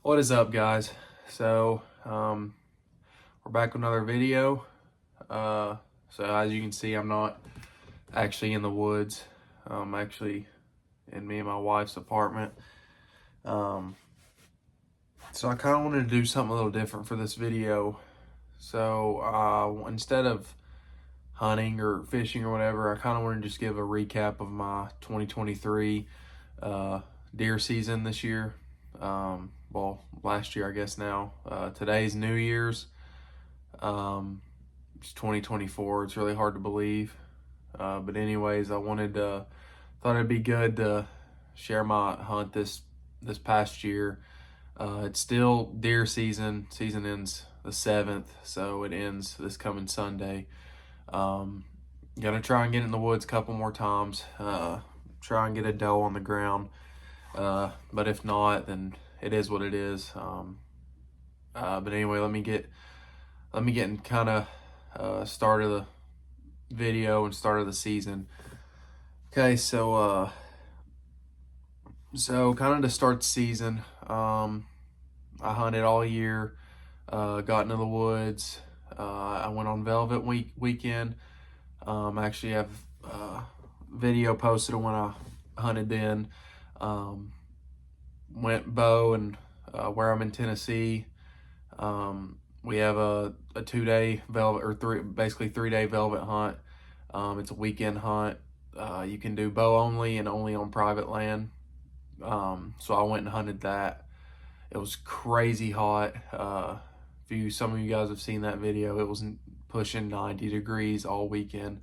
What is up, guys? We're back with another video. So as you can see, I'm not actually in the woods. I'm actually in me and my wife's apartment. Um, so I kind of wanted to do something a little different for this video. So instead of hunting or fishing or whatever, I kind of want to just give a recap of my 2023 deer season this year. Well, last year, I guess now. Today's New Year's. It's 2024. It's really hard to believe. But anyways, thought it'd be good to share my hunt this past year. It's still deer season. Season ends the 7th, so it ends this coming Sunday. Gonna try and get in the woods a couple more times. Try and get a doe on the ground. But if not, then it is what it is. But anyway, let me get in kind of start of the video and start of the season. Okay, so kind of to start the season, I hunted all year. Got into the woods. I went on velvet weekend. I actually have video posted of when I hunted then. Went bow and where I'm in Tennessee, we have a 2-day velvet or 3-day velvet hunt. It's a weekend hunt. You can do bow only and only on private land. So I went and hunted that. It was crazy hot. Some of you guys have seen that video. It was pushing 90 degrees all weekend.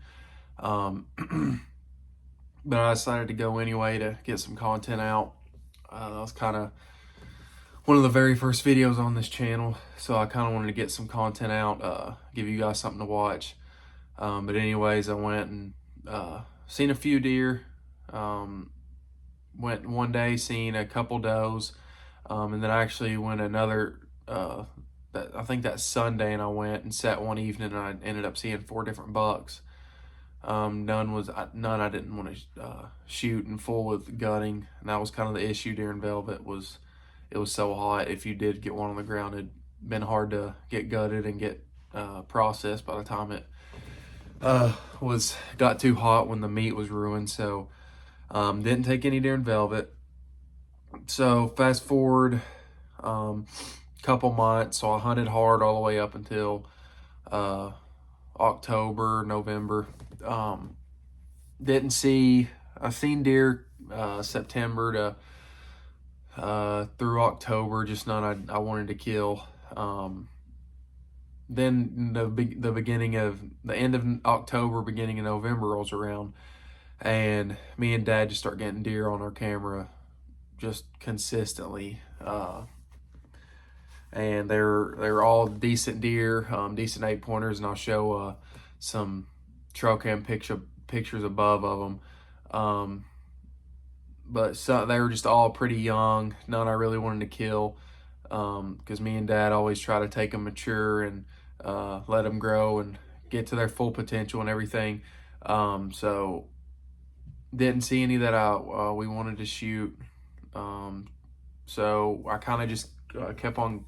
But I decided to go anyway to get some content out. That was kind of one of the very first videos on this channel, so I kind of wanted to get some content out, give you guys something to watch. But anyways, I went and seen a few deer. Went one day, seen a couple does, and then I actually went another. I think that Sunday, and I went and sat one evening, and I ended up seeing 4 different bucks. None I didn't want to shoot in full with gutting, and that was kind of the issue during velvet. It was so hot. If you did get one on the ground, it'd been hard to get gutted and get processed by the time it got too hot when the meat was ruined. So didn't take any during velvet. So fast forward couple months. So I hunted hard all the way up until October, November. I've seen deer September to through October, just none I wanted to kill. Then the end of October, beginning of November rolls around, and me and Dad just start getting deer on our camera just consistently. And they're all decent deer, decent 8-pointers, and I'll show some trail cam pictures above of them. But they were just all pretty young. None I really wanted to kill, because me and Dad always try to take them mature and let them grow and get to their full potential and everything. So didn't see any that we wanted to shoot. So I kind of just kept on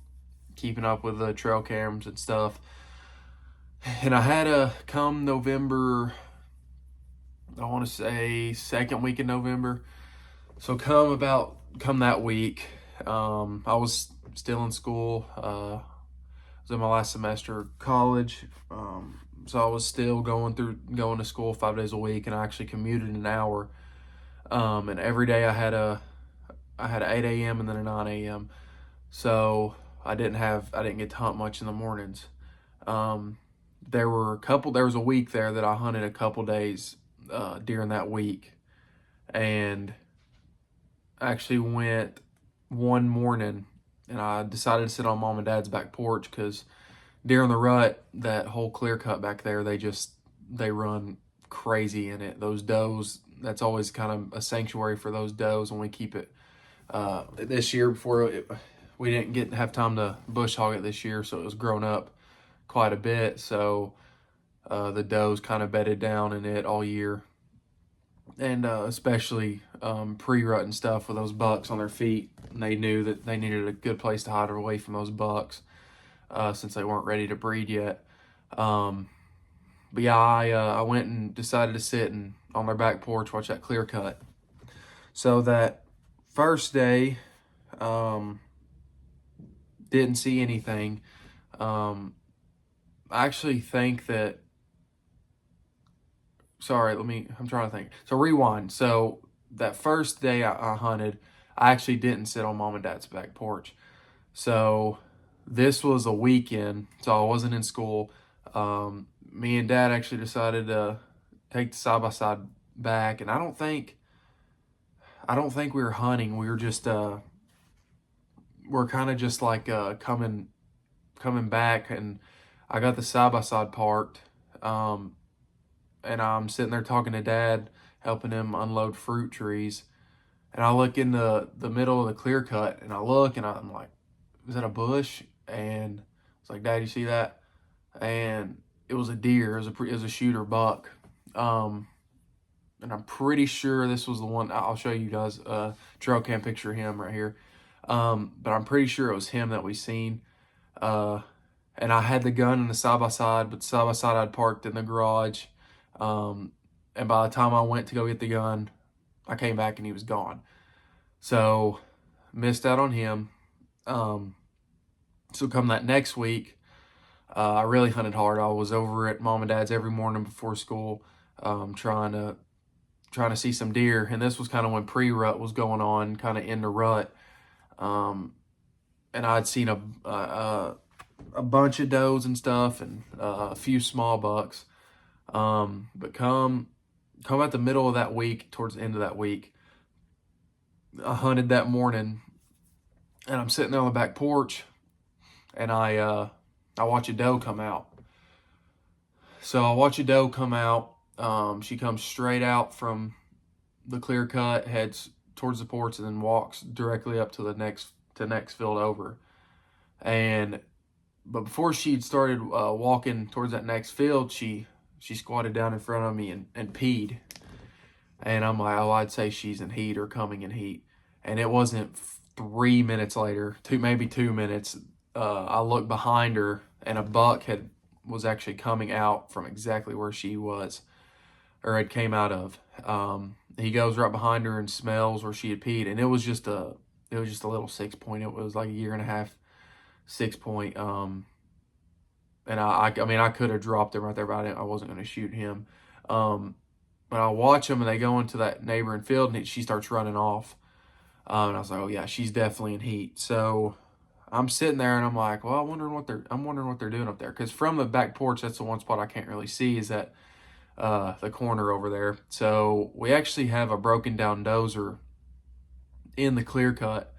keeping up with the trail cams and stuff. And I had come November, I want to say second week in November. So come that week, I was still in school. I was in my last semester of college. So I was still going to school 5 days a week, and I actually commuted an hour. And every day I had an 8 a.m. and then a 9 a.m. So I didn't get to hunt much in the mornings. There was a week there that I hunted a couple days during that week, and actually went one morning, and I decided to sit on Mom and Dad's back porch because during the rut, that whole clear cut back there, they run crazy in it. Those does, that's always kind of a sanctuary for those does when we keep it. This year we didn't have time to bush hog it this year, so it was grown up quite a bit. So the does kind of bedded down in it all year. and especially pre-rut and stuff with those bucks on their feet. And they knew that they needed a good place to hide away from those bucks since they weren't ready to breed yet. But yeah, I went and decided to sit on their back porch, watch that clear cut. So that first day, didn't see anything. I actually think that, I'm trying to think. So rewind. So that first day I hunted, I actually didn't sit on mom and dad's back porch. So this was a weekend, so I wasn't in school. Me and dad actually decided to take the side-by-side back, and I don't think we were hunting. We were just we're kind of just like coming back, and I got the side-by-side parked, and I'm sitting there talking to dad, helping him unload fruit trees, and I look in the middle of the clear cut, and I look, and I'm like, is that a bush? And it's like, Dad, you see that? And it was a deer. It was a shooter buck. And I'm pretty sure this was the one. I'll show you guys a trail cam picture of him right here. But I'm pretty sure it was him that we seen. And I had the gun in the side-by-side, but the side-by-side I'd parked in the garage. And by the time I went to go get the gun, I came back and he was gone. So missed out on him. So come that next week, I really hunted hard. I was over at mom and dad's every morning before school, trying to see some deer. And this was kind of when pre-rut was going on, kind of in the rut. And I'd seen a bunch of does and stuff, and a few small bucks. But come at the middle of that week, towards the end of that week, I hunted that morning, and I'm sitting there on the back porch, and I watch a doe come out. So I watch a doe come out. She comes straight out from the clear cut, heads towards the porch, and then walks directly up to the next field over. But before she'd started walking towards that next field, she squatted down in front of me and peed. And I'm like, oh, I'd say she's in heat or coming in heat. And it wasn't 3 minutes later, maybe 2 minutes, I looked behind her, and a buck was actually coming out from exactly where she was, or had came out of. He goes right behind her and smells where she had peed, and it was just a little 6 point. It was like a 1.5 year 6 point. And I mean, I could have dropped him right there, but I wasn't going to shoot him. But I watch them, and they go into that neighboring field, and she starts running off. And I was like, oh yeah, she's definitely in heat. So I'm sitting there, and I'm like, well, I'm wondering what they're doing up there, because from the back porch, that's the one spot I can't really see, is that the corner over there. So we actually have a broken down dozer in the clear cut,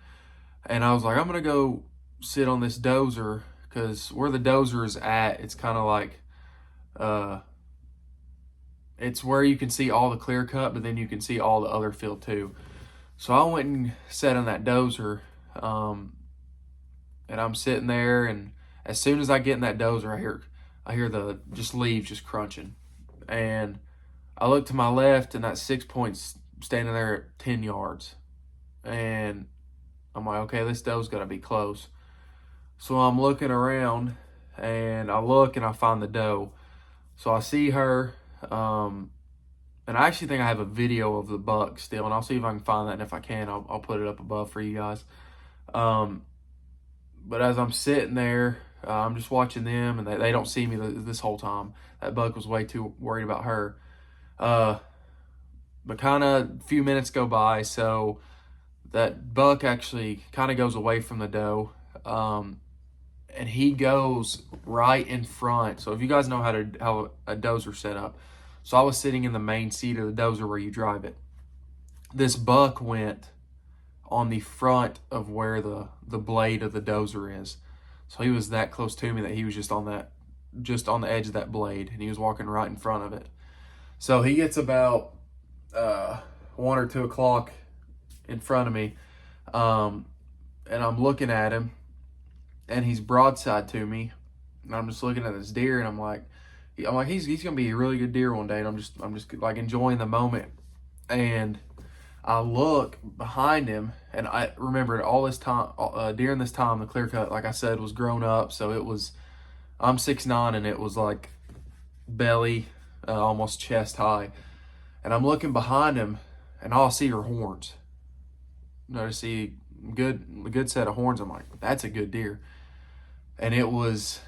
and I was like, I'm gonna go sit on this dozer, because where the dozer is at, it's kind of like it's where you can see all the clear cut, but then you can see all the other field too. So I went and sat on that dozer, and I'm sitting there, and as soon as I get in that dozer, I hear the leaves just crunching, and I look to my left, and that 6 point's standing there at 10 yards, and I'm like, okay, this doe's got to be close. So I'm looking around, and I look, and I find the doe. So I see her, and I actually think I have a video of the buck still, and I'll see if I can find that, and if I can, I'll put it up above for you guys. But as I'm sitting there, I'm just watching them, and they don't see me this whole time. That buck was way too worried about her. But kind of a few minutes go by, so that buck actually kind of goes away from the doe, and he goes right in front. So if you guys know how a dozer set up, so I was sitting in the main seat of the dozer where you drive it. This buck went on the front of where the blade of the dozer is. So he was that close to me that he was just on the edge of that blade, and he was walking right in front of it. So he gets about 1 or 2 o'clock in front of me, and I'm looking at him, and he's broadside to me, and I'm just looking at this deer, and I'm like he's gonna be a really good deer one day, and I'm just like enjoying the moment. And I look behind him, and I remembered all this time, during this time, the clear cut, like I said, was grown up. So I'm 6'9", and it was like belly, almost chest high. And I'm looking behind him, and all I see are horns. Notice a good set of horns. I'm like, that's a good deer. And it was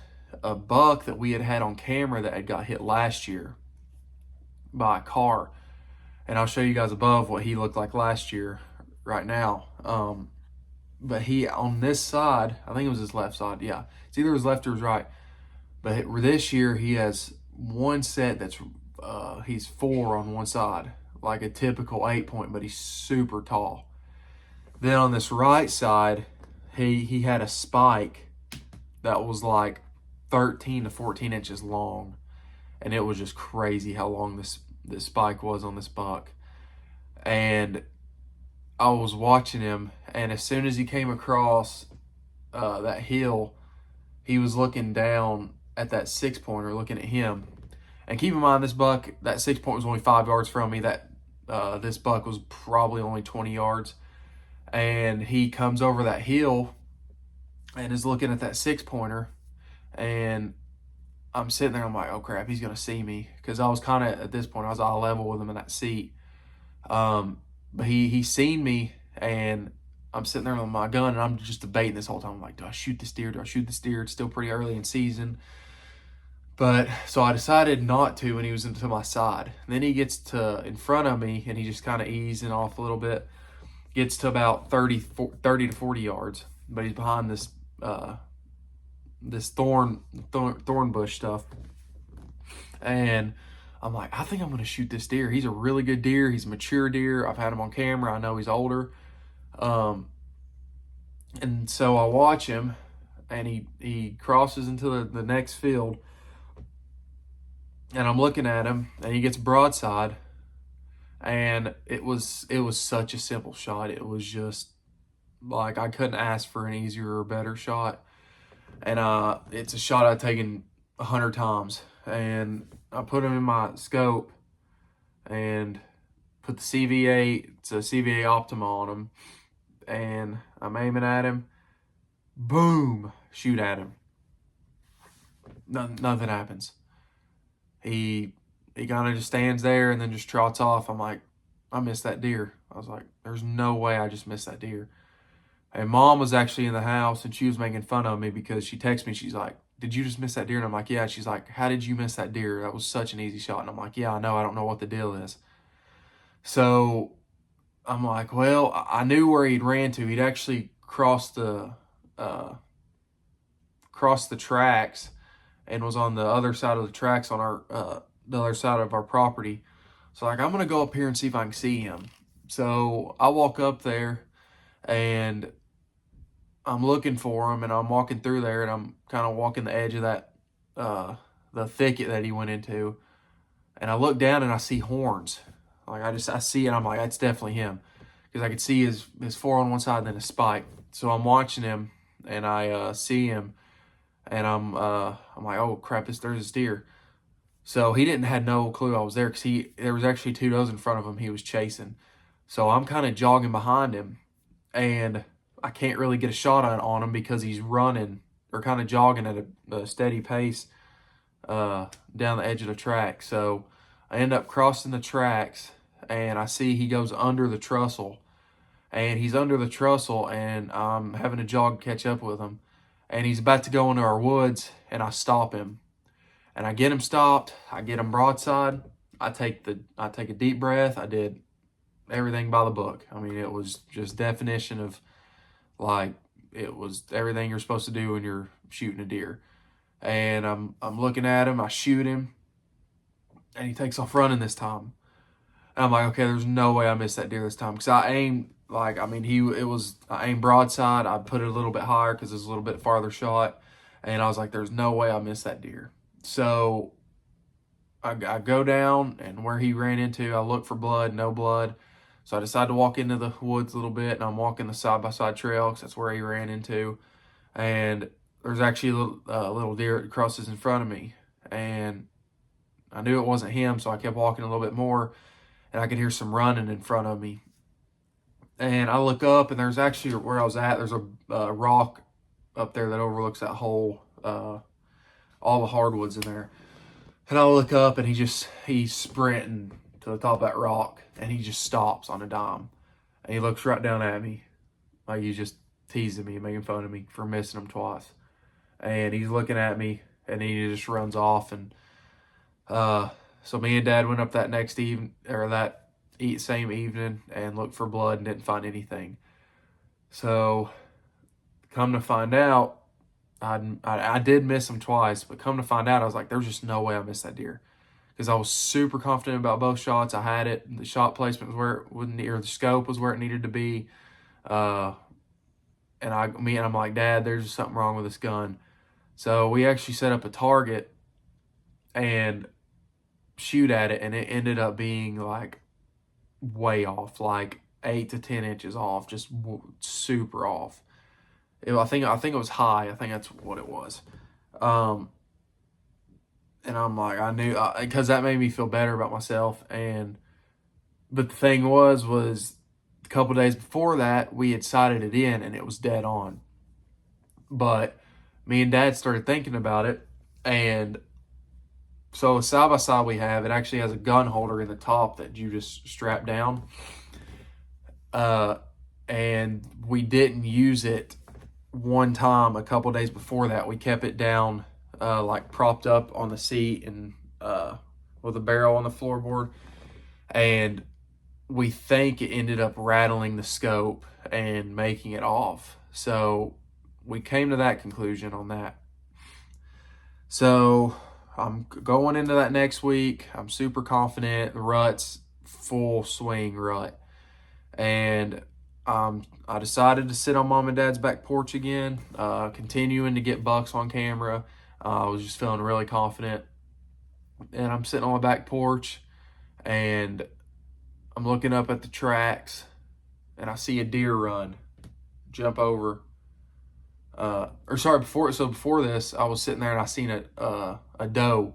a buck that we had on camera that had got hit last year by a car. And I'll show you guys above what he looked like last year right now. But he, on this side, I think it was his left side. Yeah, it's either his left or his right. But this year he has one set that's, he's 4 on one side, like a typical 8-point, but he's super tall. Then on this right side, he had a spike that was like 13 to 14 inches long. And it was just crazy how long this spike was on this buck. And I was watching him, and as soon as he came across that hill, he was looking down at that 6-pointer, looking at him. And keep in mind, this buck, that 6-point was only 5 yards from me. This buck was probably only 20 yards. And he comes over that hill and is looking at that 6-pointer. And I'm sitting there, I'm like, oh crap, he's going to see me. Because I was kind of, at this point, I was eye level with him in that seat. But he seen me, and I'm sitting there with my gun, and I'm just debating this whole time. I'm like, do I shoot this deer? Do I shoot this deer? It's still pretty early in season. But so I decided not to when he was into my side. And then he gets to in front of me, and he just kind of easing off a little bit. Gets to about 30 to 40 yards, but he's behind this thorn bush stuff. And I'm like, I think I'm going to shoot this deer. He's a really good deer. He's a mature deer. I've had him on camera. I know he's older. And so I watch him, and he crosses into the next field. And I'm looking at him, and he gets broadside. And it was such a simple shot. It was just like I couldn't ask for an easier or better shot. And it's a shot I've taken 100 times. And I put him in my scope and put the CVA, it's a CVA Optima on him. And I'm aiming at him. Boom! Shoot at him. Nothing happens. He kind of just stands there and then just trots off. I'm like, I missed that deer. I was like, there's no way I just missed that deer. And Mom was actually in the house, and she was making fun of me because she texted me. She's like, did you just miss that deer? And I'm like, yeah. She's like, how did you miss that deer? That was such an easy shot. And I'm like, yeah, I know. I don't know what the deal is. So I'm like, well, I knew where he'd ran to. He'd actually crossed the tracks and was on the other side of the tracks on our the other side of our property. So like, I'm gonna go up here and see if I can see him. So I walk up there, and I'm looking for him, and I'm walking through there, and I'm kind of walking the edge of that the thicket that he went into, and I look down and I see horns. Like I see it, I'm like, that's definitely him, because I could see his 4 on one side and then a spike. So I'm watching him, and I see him, and I'm like, oh crap, there's this deer. So he had no clue I was there, because there was actually 2 does in front of him he was chasing. So I'm kind of jogging behind him, and I can't really get a shot on him because he's running or kind of jogging at a steady pace down the edge of the track. So I end up crossing the tracks, and I see he goes under the trussel. And he's under the trussel, and I'm having to jog catch up with him. And he's about to go into our woods, and I stop him. And I get him stopped. I get him broadside. I take a deep breath. I did everything by the book. I mean, it was just definition of, like, it was everything you're supposed to do when you're shooting a deer. And I'm looking at him. I shoot him, and he takes off running this time. And I'm like, okay, there's no way I missed that deer this time, because I aimed I aimed broadside. I put it a little bit higher because it's a little bit farther shot, and I was like, there's no way I missed that deer. So I go down, and where he ran into, I look for blood, no blood. So I decided to walk into the woods a little bit, and I'm walking the side-by-side trail because that's where he ran into. And there's actually a little deer that crosses in front of me. And I knew it wasn't him, so I kept walking a little bit more. and I could hear some running in front of me. And I look up, and there's actually where I was at. There's a rock up there that overlooks that whole all the hardwoods in there. And I look up, and he's sprinting to the top of that rock, and he just stops on a dime, and he looks right down at me, like he's just teasing me, making fun of me for missing him twice. And he's looking at me, and he just runs off. And so me and Dad went up that next evening, or that same evening, and looked for blood and didn't find anything. So come to find out, I did miss him twice, but come to find out, I was like, there's just no way I missed that deer, because I was super confident about both shots. I had it. The shot placement was where it wouldn't, or the scope was where it needed to be. And I'm like, Dad, there's something wrong with this gun. So we actually set up a target and shoot at it, and it ended up being like way off, like 8 to 10 inches off, just super off. I think it was high. I think that's what it was. And I'm like, I knew, because that made me feel better about myself. But the thing was a couple days before that, we had sighted it in, and it was dead on. But me and Dad started thinking about it, and so side by side we have, it actually has a gun holder in the top that you just strap down. And we didn't use it one time a couple days before that. We kept it down, like propped up on the seat, and with a barrel on the floorboard. And we think it ended up rattling the scope and making it off. So we came to that conclusion on that. So I'm going into that next week. I'm super confident. The rut's full swing rut. And I decided to sit on Mom and Dad's back porch again, continuing to get bucks on camera. I was just feeling really confident. And I'm sitting on my back porch, and I'm looking up at the tracks, and I see a deer run, jump over. Before this, I was sitting there, and I seen a doe,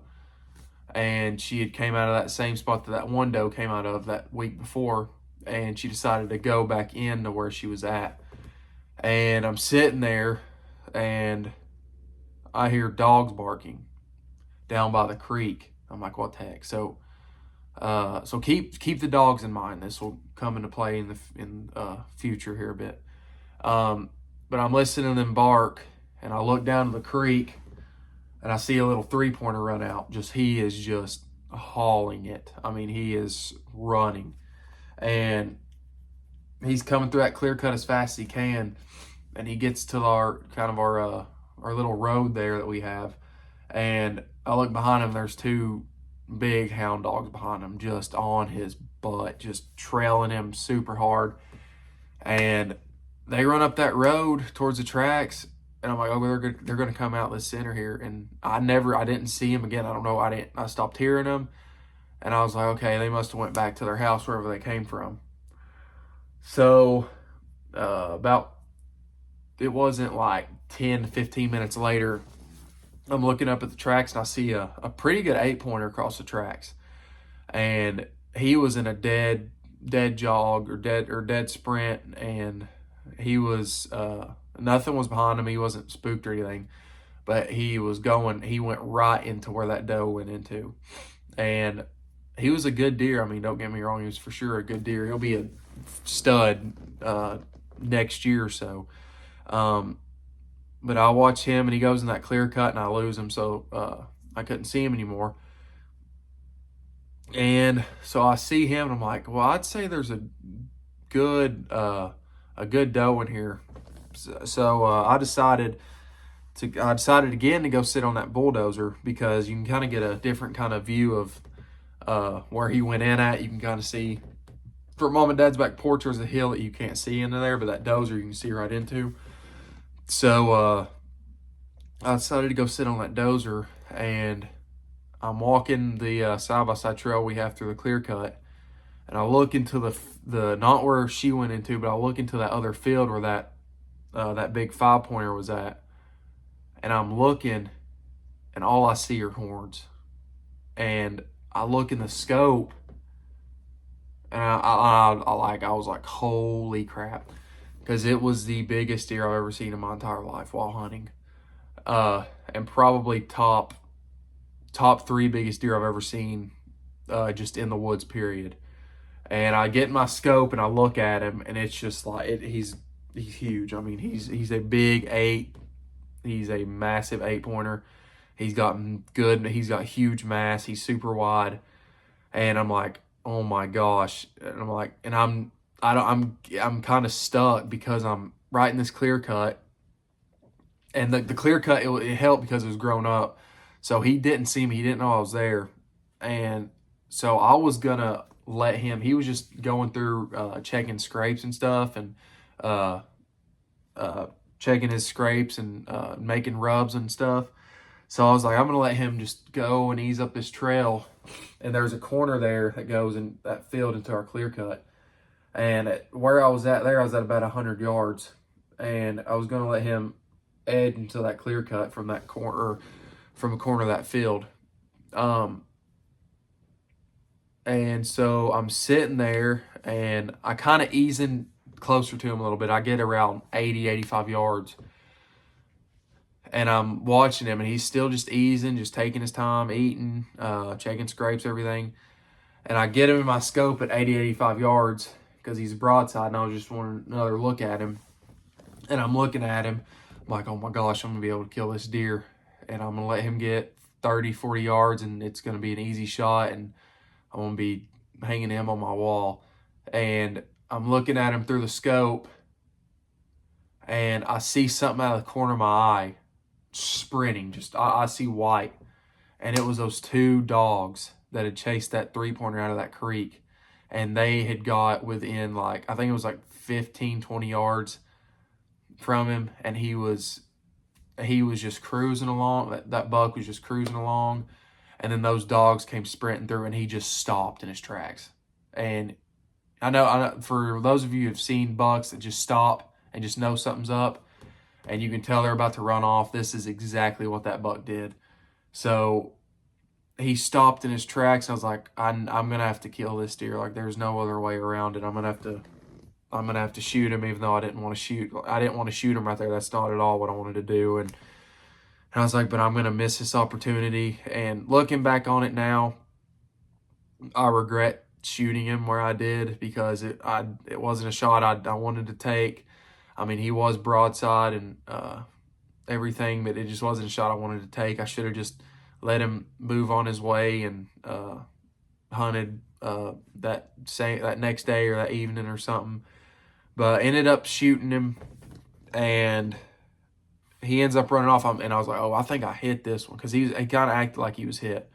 and she had came out of that same spot that one doe came out of that week before, and she decided to go back into where she was at. And I'm sitting there, and I hear dogs barking down by the creek. I'm like, what the heck? So keep the dogs in mind. This will come into play in the future here a bit. But I'm listening to them bark, and I look down to the creek, and I see a little 3-pointer run out. He is just hauling it. I mean, he is running, and he's coming through that clear cut as fast as he can, and he gets to our little road there that we have, and I look behind him. There's 2 big hound dogs behind him, just on his butt, just trailing him super hard. And they run up that road towards the tracks, and I'm like, oh, they're gonna come out this center here. And I didn't see him again. I don't know. I stopped hearing them, and I was like, okay, they must have went back to their house wherever they came from. So it wasn't like 10 to 15 minutes later, I'm looking up at the tracks, and I see a pretty good 8-pointer across the tracks, and he was in a dead jog or dead sprint, and he was nothing was behind him. He wasn't spooked or anything, but he went right into where that doe went into. And he was a good deer. I mean, don't get me wrong, he was for sure a good deer. He'll be a stud next year or so. But I watch him, and he goes in that clear cut, and I lose him, so I couldn't see him anymore. And so I see him, and I'm like, well, I'd say there's a good doe in here. So I decided again to go sit on that bulldozer, because you can kind of get a different kind of view of where he went in at. You can kind of see from Mom and Dad's back porch. There's a hill that you can't see into there, but that dozer you can see right into. So I decided to go sit on that dozer, and I'm walking the side-by-side trail we have through the clear cut, and I look into the not where she went into, but I look into that other field where that big 5-pointer was at, and I'm looking, and all I see are horns. And I look in the scope, And I was like, holy crap. Because it was the biggest deer I've ever seen in my entire life while hunting. And probably top three biggest deer I've ever seen just in the woods, period. And I get my scope and I look at him, and it's just like he's huge. I mean, he's a big 8. He's a massive 8-pointer. He's got huge mass. He's super wide, and I'm like, oh my gosh. And I'm like, and I'm kind of stuck because I'm right in this clear cut, and the clear cut it helped because it was grown up, so he didn't see me. He didn't know I was there, and so I was gonna let him. He was just going through checking scrapes and stuff, and uh, checking his scrapes and making rubs and stuff. So I was like, I'm gonna let him just go and ease up this trail. And there's a corner there that goes in that field into our clear cut. And where I was at there, I was at about 100 yards, and I was gonna let him edge into that clear cut from that corner, from a corner of that field. And so I'm sitting there, and I kind of easing closer to him a little bit. I get around 80, 85 yards. And I'm watching him, and he's still just easing, just taking his time, eating, checking scrapes, everything. And I get him in my scope at 80, 85 yards because he's broadside, and I was just wanting another look at him. And I'm looking at him. I'm like, oh my gosh, I'm going to be able to kill this deer. And I'm going to let him get 30, 40 yards, and it's going to be an easy shot, and I'm going to be hanging him on my wall. And I'm looking at him through the scope, and I see something out of the corner of my eye sprinting. Just I see white, and it was those 2 dogs that had chased that 3-pointer out of that creek, and they had got within, like, I think it was like 15, 20 yards from him, and he was just cruising along. That buck was just cruising along, and then those dogs came sprinting through, and he just stopped in his tracks. And I know for those of you who have seen bucks that just stop and just know something's up, and you can tell they're about to run off, this is exactly what that buck did. So he stopped in his tracks. I was like, I'm gonna have to kill this deer. Like, there's no other way around it. I'm gonna have to shoot him, even though I didn't want to shoot. I didn't want to shoot him right there. That's not at all what I wanted to do. And I was like, but I'm gonna miss this opportunity. And looking back on it now, I regret shooting him where I did, because it wasn't a shot I wanted to take. I mean, he was broadside and everything, but it just wasn't a shot I wanted to take. I should have just let him move on his way and hunted that next day or that evening or something. But I ended up shooting him, and he ends up running off. And I was like, oh, I think I hit this one, because he kind of acted like he was hit.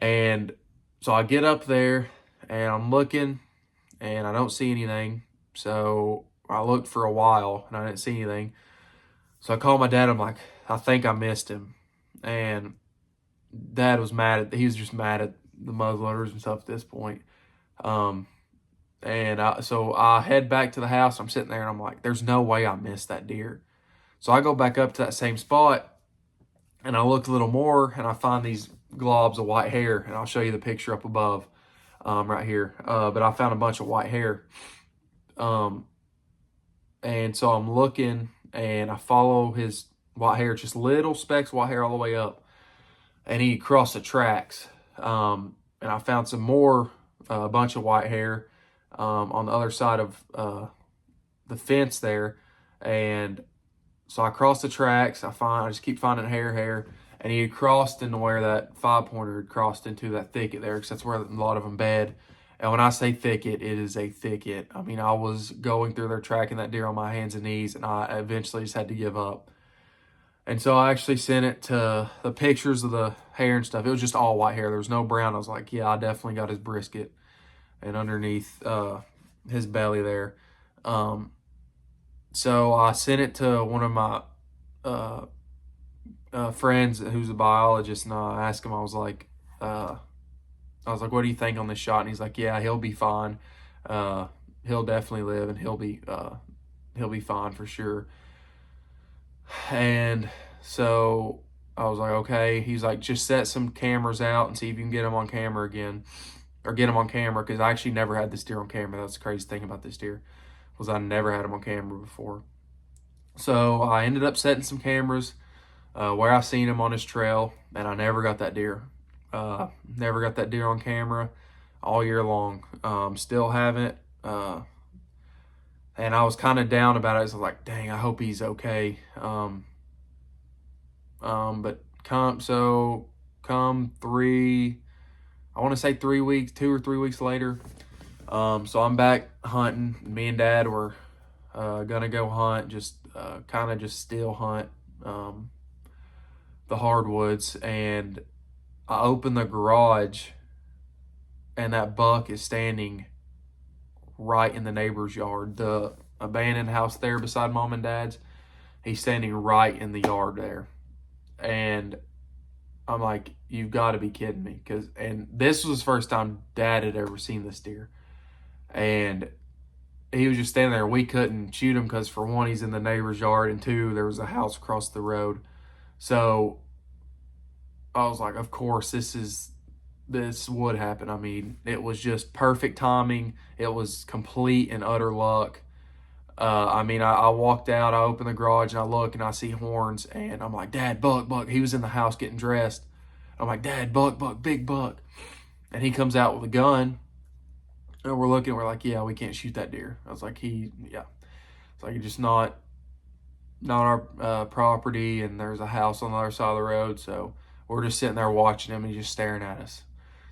And so I get up there, and I'm looking, and I don't see anything. So I looked for a while, and I didn't see anything. So I called my dad. I'm like, I think I missed him. And Dad was he was just mad at the muzzleloaders and stuff at this point. So I head back to the house. I'm sitting there, and I'm like, there's no way I missed that deer. So I go back up to that same spot, and I look a little more, and I find these globs of white hair. And I'll show you the picture up above right here. But I found a bunch of white hair. And so I'm looking, and I follow his white hair, just little specks of white hair all the way up. And he crossed the tracks. And I found some more, a bunch of white hair on the other side of the fence there. And so I crossed the tracks. I just keep finding hair. And he had crossed into where that 5-pointer had crossed into that thicket there, because that's where a lot of them bed. And when I say thicket, it is a thicket. I mean, I was going through there tracking that deer on my hands and knees, and I eventually just had to give up. And so I actually sent it to the pictures of the hair and stuff. It was just all white hair. There was no brown. I was like, yeah, I definitely got his brisket and underneath his belly there. So I sent it to one of my friends who's a biologist, and I asked him, I was like, what do you think on this shot? And he's like, yeah, he'll be fine. He'll definitely live, and he'll be fine for sure. And so I was like, okay. He's like, just set some cameras out and see if you can get him on camera again. or get him on camera, because I actually never had this deer on camera. That's the crazy thing about this deer, was I never had him on camera before. So I ended up setting some cameras where I seen him on his trail, and I never got that deer. Never got that deer on camera all year long. Still haven't. And I was kind of down about it. I was like, dang, I hope he's okay. But come 3, I want to say 3 weeks, 2 or 3 weeks later. So I'm back hunting. Me and Dad were gonna go hunt, just kind of just still hunt the hardwoods, and I open the garage, and that buck is standing right in the neighbor's yard. The abandoned house there beside Mom and Dad's, he's standing right in the yard there. And I'm like, you've got to be kidding me. And this was the first time Dad had ever seen this deer. And he was just standing there. We couldn't shoot him because, for one, he's in the neighbor's yard, and 2, there was a house across the road. So I was like, of course, this would happen. I mean, it was just perfect timing. It was complete and utter luck. I mean, I walked out, I opened the garage, and I look, and I see horns, and I'm like, Dad, buck. He was in the house getting dressed. I'm like, Dad, buck, big buck. And he comes out with a gun, and we're looking, we're like, yeah, we can't shoot that deer. I was like, it's like, just not our property, and there's a house on the other side of the road, so we're just sitting there watching him, and he's just staring at us.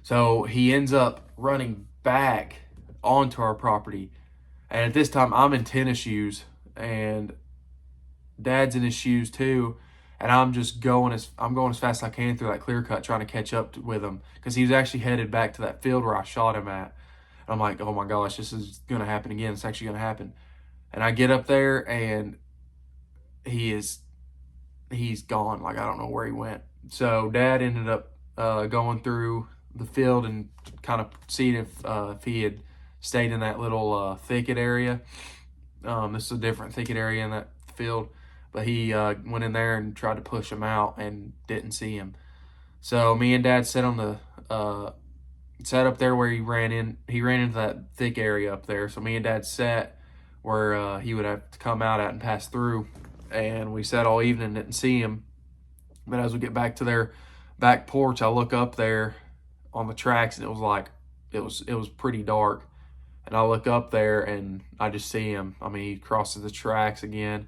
So he ends up running back onto our property. And at this time, I'm in tennis shoes, and Dad's in his shoes too. And I'm going as fast as I can through that clear cut, trying to catch up with him, because he was actually headed back to that field where I shot him at. And I'm like, oh my gosh, this is going to happen again. It's actually going to happen. And I get up there, and he's gone. Like, I don't know where he went. So Dad ended up going through the field and kind of seeing if he had stayed in that little thicket area. This is a different thicket area in that field, but he went in there and tried to push him out and didn't see him. So me and Dad sat up there where he ran into that thick area up there. So me and Dad sat where he would have to come out at and pass through, and we sat all evening and didn't see him. But as we get back to their back porch, I look up there on the tracks, and it was pretty dark. And I look up there, and I just see him. I mean, he crosses the tracks again.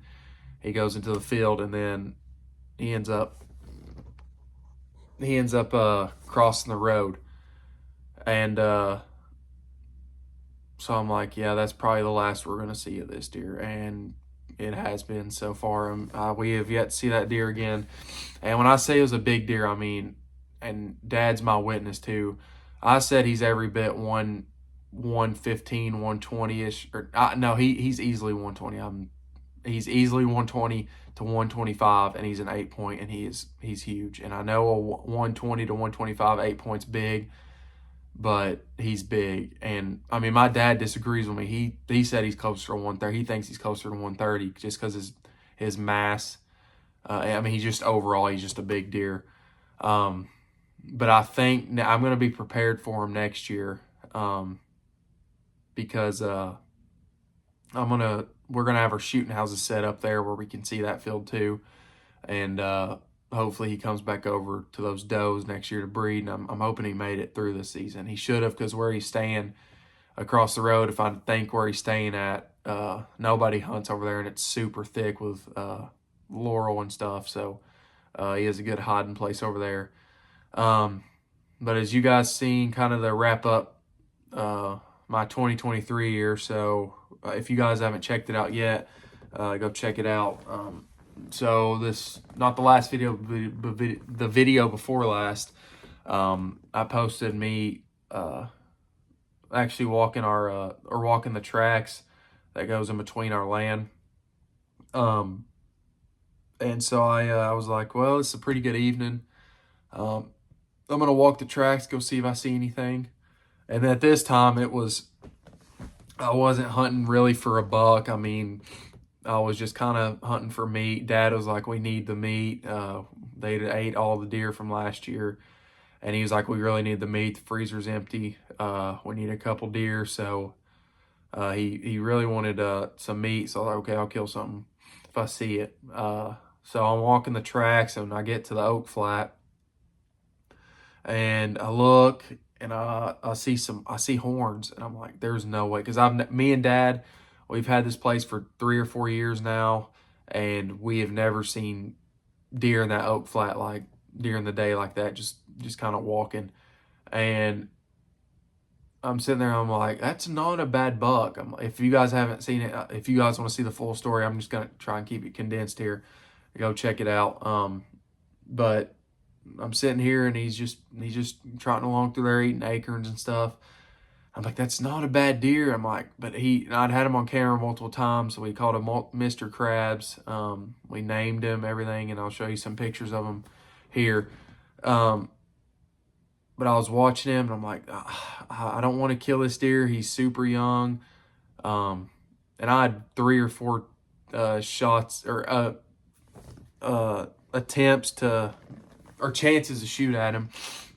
He goes into the field, and then he ends up crossing the road. And so I'm like, yeah, that's probably the last we're going to see of this deer. And it has been so far. We have yet to see that deer again. And when I say it was a big deer, I mean, and Dad's my witness too, I said he's every bit 115, 120-ish. No, he's easily 120. He's easily 120 to 125, and he's an 8-point, and he's huge. And I know a 120 to 125 8-point's big, but he's big. And I mean, my dad disagrees with me. He said he's closer to 130. He thinks he's closer to 130 just because his mass. I mean, he's just a big deer. But I think I'm going to be prepared for him next year. Because we're gonna have our shooting houses set up there where we can see that field too, and hopefully he comes back over to those does next year to breed. And I'm hoping he made it through this season. He should have, because where he's staying across the road, if I think where he's staying at, nobody hunts over there, and it's super thick with laurel and stuff. So he has a good hiding place over there. But as you guys seen, kind of the wrap up my 2023 year. So if you guys haven't checked it out yet, go check it out. So this, not the last video, but the video before last, I posted me actually walking walking the tracks that goes in between our land. And so I was like, well, it's a pretty good evening. I'm going to walk the tracks, go see if I see anything. And at this time, I wasn't hunting really for a buck. I mean, I was just kind of hunting for meat. Dad was like, we need the meat. They ate all the deer from last year. and he was like, we really need the meat. The freezer's empty. We need a couple deer. So he really wanted some meat. So I was like, okay, I'll kill something if I see it. So I'm walking the tracks, and I get to the oak flat, and I look, and I see horns, and I'm like, there's no way, because me and Dad, we've had this place for 3 or 4 years now, and we have never seen deer in that oak flat, like during the day like that, just kind of walking. And I'm sitting there, I'm like, that's not a bad buck. If you guys haven't seen it, if you guys want to see the full story, I'm just gonna try and keep it condensed here. Go check it out. But I'm sitting here, and he's just trotting along through there eating acorns and stuff. I'm like, that's not a bad deer. I'm like, but I'd had him on camera multiple times, so we called him Mr. Krabs. We named him, everything, and I'll show you some pictures of him here. But I was watching him, and I'm like, I don't want to kill this deer. He's super young. And I had 3 or 4 shots, or attempts to, or chances to shoot at him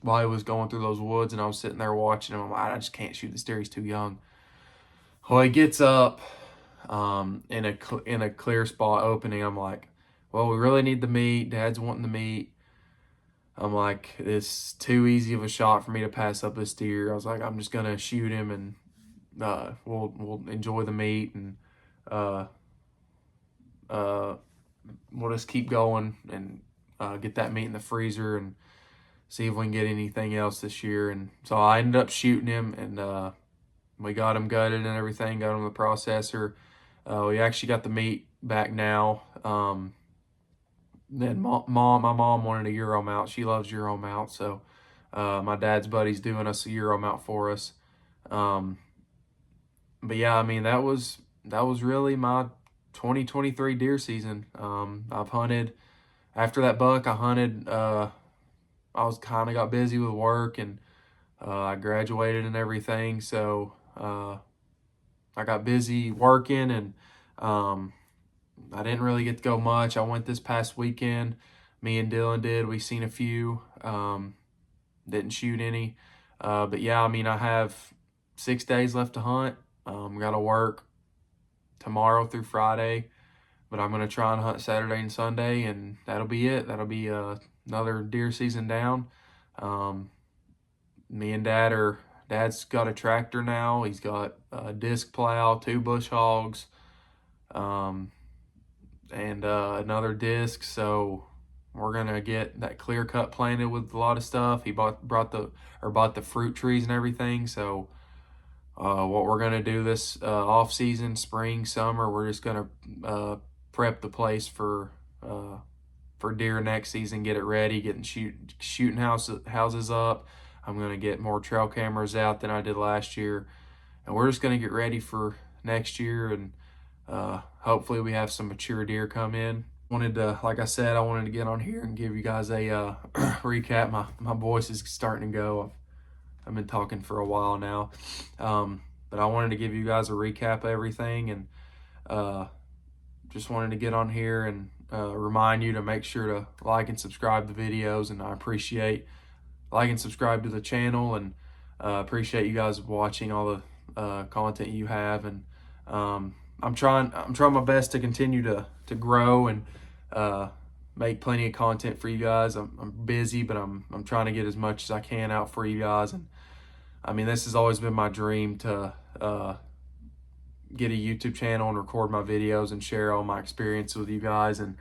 while he was going through those woods, and I was sitting there watching him. I'm like, I just can't shoot this deer. He's too young. Well, he gets up in a clear spot opening. I'm like, well, we really need the meat. Dad's wanting the meat. I'm like, it's too easy of a shot for me to pass up this deer. I was like, I'm just gonna shoot him, and we'll enjoy the meat, and we'll just keep going and get that meat in the freezer and see if we can get anything else this year. And so I ended up shooting him, and we got him gutted and everything, got him in the processor. We actually got the meat back now. Then my mom wanted a Euro mount. She loves Euro mount, so my dad's buddy's doing us a Euro mount for us. But yeah, I mean, that was really my 2023 deer season. I've hunted after that buck. I hunted. I was kind of got busy with work, and I graduated and everything, so I got busy working, and I didn't really get to go much. I went this past weekend. Me and Dylan did. We seen a few. Didn't shoot any. But yeah, I mean, I have 6 days left to hunt. Got to work tomorrow through Friday, but I'm going to try and hunt Saturday and Sunday, and that'll be it. That'll be another deer season down. Me and Dad's got a tractor now. He's got a disc plow, 2 bush hogs, and another disc. So we're gonna get that clear cut planted with a lot of stuff. He bought the fruit trees and everything. So what we're gonna do this off season, spring, summer, we're just gonna prep the place for deer next season, get it ready, getting shooting houses up. I'm gonna get more trail cameras out than I did last year, and we're just gonna get ready for next year, and hopefully we have some mature deer come in. Like I said, I wanted to get on here and give you guys a recap. My voice is starting to go. I've been talking for a while now, but I wanted to give you guys a recap of everything, and just wanted to get on here and remind you to make sure to like and subscribe to the videos, and I appreciate like and subscribe to the channel, and appreciate you guys watching all the content you have. And I'm trying my best to continue to grow and make plenty of content for you guys. I'm busy, but I'm trying to get as much as I can out for you guys. And I mean, this has always been my dream to get a YouTube channel and record my videos and share all my experience with you guys. And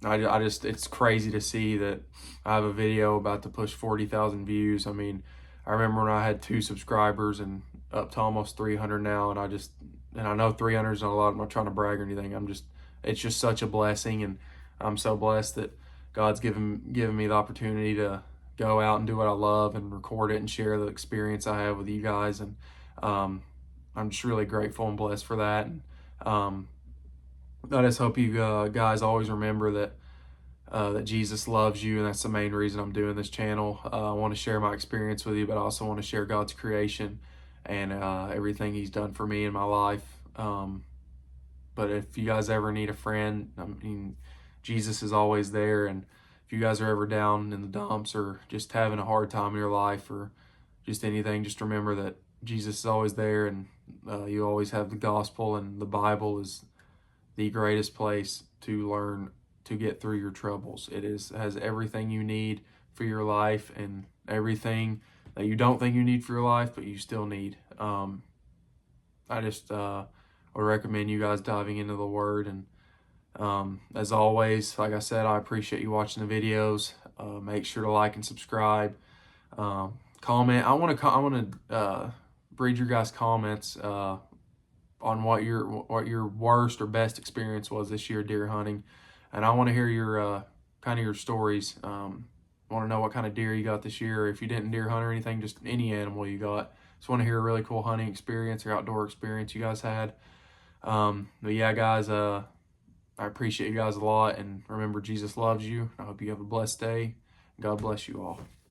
I just, it's crazy to see that I have a video about to push 40,000 views. I mean, I remember when I had 2 subscribers and up to almost 300 now. And I know 300 is not a lot. I'm not trying to brag or anything. It's just such a blessing. And I'm so blessed that God's given me the opportunity to go out and do what I love and record it and share the experience I have with you guys. And I'm just really grateful and blessed for that. And I just hope you guys always remember that Jesus loves you, and that's the main reason I'm doing this channel. I want to share my experience with you, but I also want to share God's creation and everything He's done for me in my life. But if you guys ever need a friend, I mean, Jesus is always there. And if if you guys are ever down in the dumps or just having a hard time in your life or just anything, just remember that Jesus is always there, and you always have the gospel, and the Bible is the greatest place to learn to get through your troubles. It has everything you need for your life and everything that you don't think you need for your life, but you still need. I just would recommend you guys diving into the Word. And as always, like I said, I appreciate you watching the videos. Make sure to like and subscribe. Comment. I want to read your guys' comments on what your worst or best experience was this year deer hunting, and I want to hear your kind of your stories. Want to know what kind of deer you got this year. If you didn't deer hunt or anything, just any animal you got. Just want to hear a really cool hunting experience or outdoor experience you guys had. But yeah, guys, I appreciate you guys a lot, and remember, Jesus loves you. I hope you have a blessed day. God bless you all.